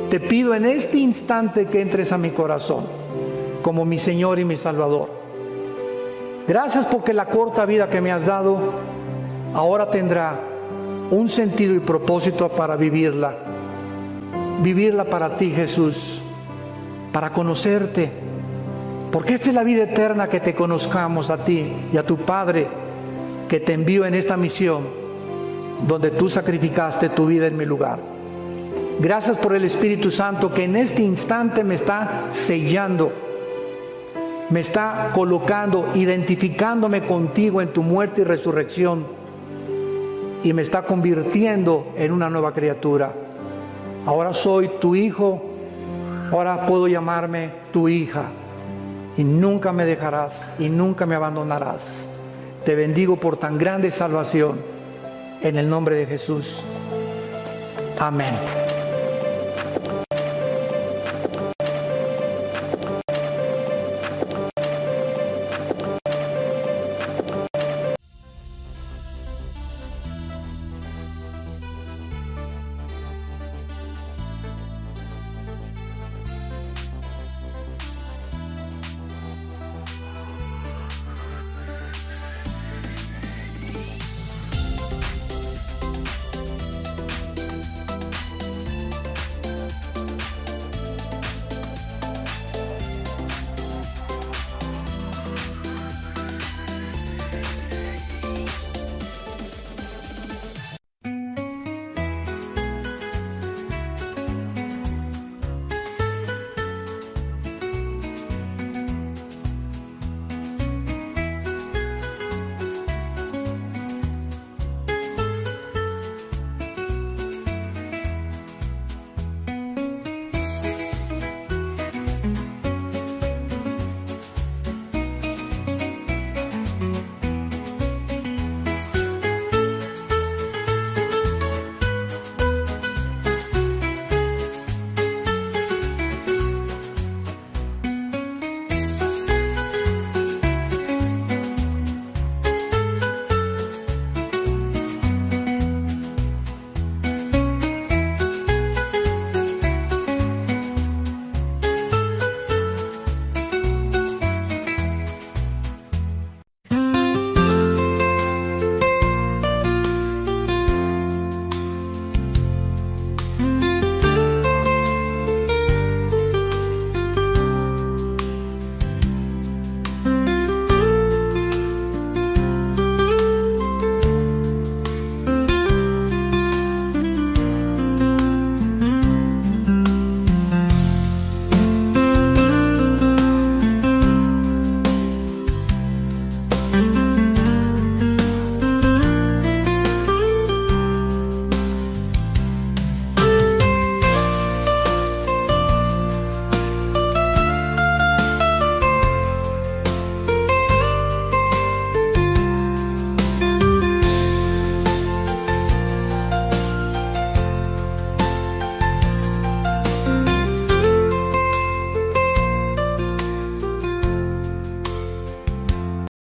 te pido en este instante que entres a mi corazón como mi Señor y mi Salvador. Gracias porque la corta vida que me has dado ahora tendrá un sentido y propósito para vivirla. Vivirla para ti, Jesús, para conocerte. Porque esta es la vida eterna, que te conozcamos a ti y a tu Padre que te envió en esta misión donde tú sacrificaste tu vida en mi lugar. Gracias por el Espíritu Santo que en este instante me está sellando, me está colocando, identificándome contigo en tu muerte y resurrección, y me está convirtiendo en una nueva criatura. Ahora soy tu hijo, ahora puedo llamarme tu hija, y nunca me dejarás y nunca me abandonarás. Te bendigo por tan grande salvación, en el nombre de Jesús. Amén.